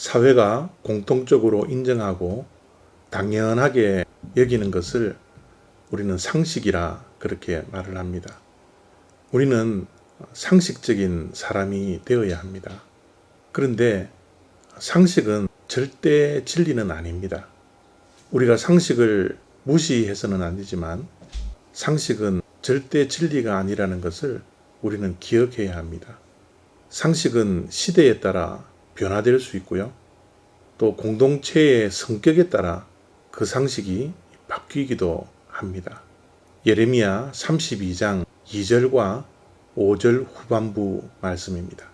사회가 공통적으로 인정하고 당연하게 여기는 것을 우리는 상식이라 그렇게 말을 합니다. 우리는 상식적인 사람이 되어야 합니다. 그런데 상식은 절대 진리는 아닙니다. 우리가 상식을 무시해서는 안 되지만 상식은 절대 진리가 아니라는 것을 우리는 기억해야 합니다. 상식은 시대에 따라 변화될 수 있고요. 또 공동체의 성격에 따라 그 상식이 바뀌기도 합니다. 예레미야 32장 2절과 5절 후반부 말씀입니다.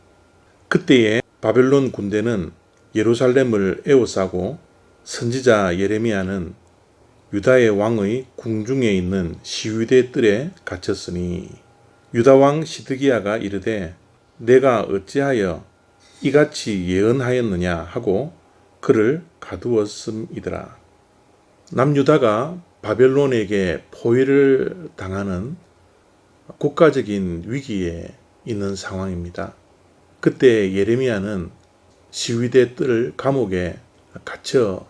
그때에 바벨론 군대는 예루살렘을 에워싸고 선지자 예레미야는 유다의 왕의 궁중에 있는 시위대 뜰에 갇혔으니 유다 왕 시드기야가 이르되 내가 어찌하여 이같이 예언하였느냐 하고 그를 가두었음이더라. 남유다가 바벨론에게 포위를 당하는 국가적인 위기에 있는 상황입니다. 그때 예레미야는 시위대 뜰 감옥에 갇혀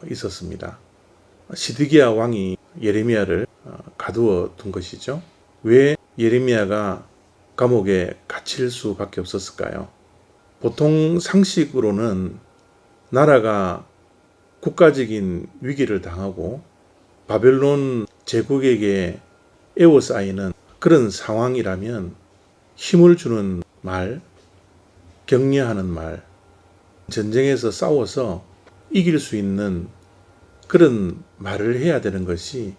있었습니다. 시드기야 왕이 예레미야를 가두어 둔 것이죠. 왜 예레미야가 감옥에 갇힐 수밖에 없었을까요? 보통 상식으로는 나라가 국가적인 위기를 당하고 바벨론 제국에게 에워싸이는 그런 상황이라면 힘을 주는 말, 격려하는 말, 전쟁에서 싸워서 이길 수 있는 그런 말을 해야 되는 것이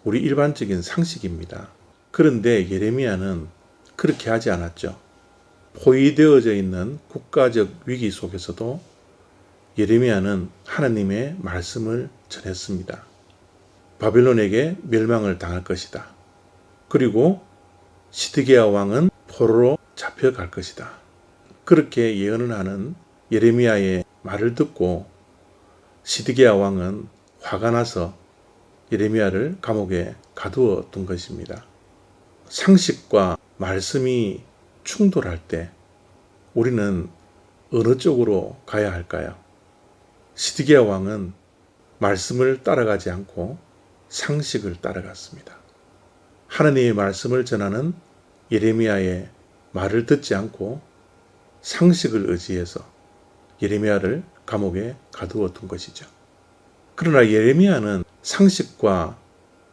우리 일반적인 상식입니다. 그런데 예레미야는 그렇게 하지 않았죠. 포위되어져 있는 국가적 위기 속에서도 예레미야는 하나님의 말씀을 전했습니다. 바벨론에게 멸망을 당할 것이다. 그리고 시드기야 왕은 포로로 잡혀갈 것이다. 그렇게 예언을 하는 예레미야의 말을 듣고 시드기야 왕은 화가 나서 예레미야를 감옥에 가두어 둔 것입니다. 상식과 말씀이 충돌할 때 우리는 어느 쪽으로 가야 할까요? 시드기야 왕은 말씀을 따라가지 않고 상식을 따라갔습니다. 하나님의 말씀을 전하는 예레미야의 말을 듣지 않고 상식을 의지해서 예레미야를 감옥에 가두어 둔 것이죠. 그러나 예레미야는 상식과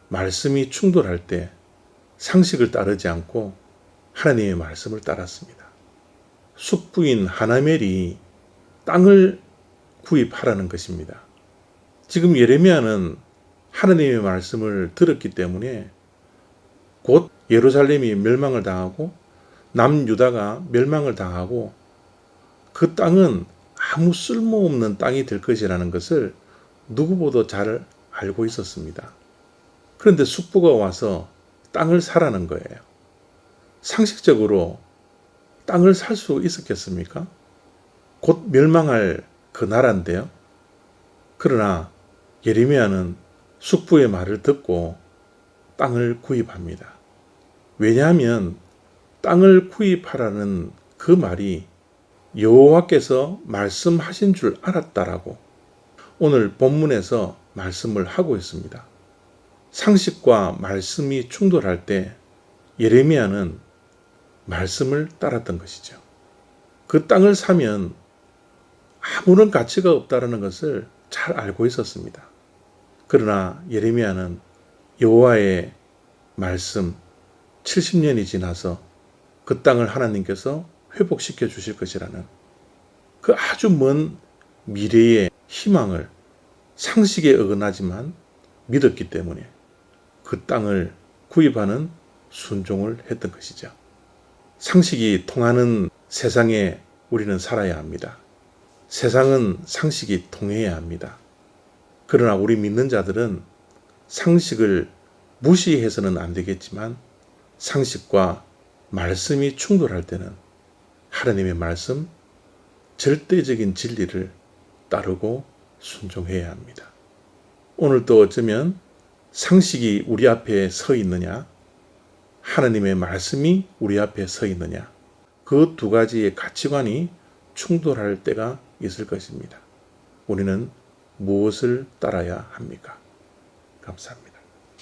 말씀이 충돌할 때 상식을 따르지 않고 하나님의 말씀을 따랐습니다. 숙부인 하나멜이 땅을 구입하라는 것입니다. 지금 예레미야는 하나님의 말씀을 들었기 때문에 곧 예루살렘이 멸망을 당하고 남유다가 멸망을 당하고 그 땅은 아무 쓸모없는 땅이 될 것이라는 것을 누구보다 잘 알고 있었습니다. 그런데 숙부가 와서 땅을 사라는 거예요. 상식적으로 땅을 살 수 있었겠습니까? 곧 멸망할 그 나라인데요. 그러나 예레미야는 숙부의 말을 듣고 땅을 구입합니다. 왜냐하면 땅을 구입하라는 그 말이 여호와께서 말씀하신 줄 알았다라고 오늘 본문에서 말씀을 하고 있습니다. 상식과 말씀이 충돌할 때 예레미야는 말씀을 따랐던 것이죠. 그 땅을 사면 아무런 가치가 없다는 것을 잘 알고 있었습니다. 그러나 예레미야는 여호와의 말씀 70년이 지나서 그 땅을 하나님께서 회복시켜 주실 것이라는 그 아주 먼 미래의 희망을 상식에 어긋나지만 믿었기 때문에 그 땅을 구입하는 순종을 했던 것이죠. 상식이 통하는 세상에 우리는 살아야 합니다. 세상은 상식이 통해야 합니다. 그러나 우리 믿는 자들은 상식을 무시해서는 안 되겠지만 상식과 말씀이 충돌할 때는 하나님의 말씀, 절대적인 진리를 따르고 순종해야 합니다. 오늘 또 어쩌면 상식이 우리 앞에 서 있느냐, 하나님의 말씀이 우리 앞에 서 있느냐, 그 두 가지의 가치관이 충돌할 때가 있을 것입니다. 우리는 무엇을 따라야 합니까? 감사합니다.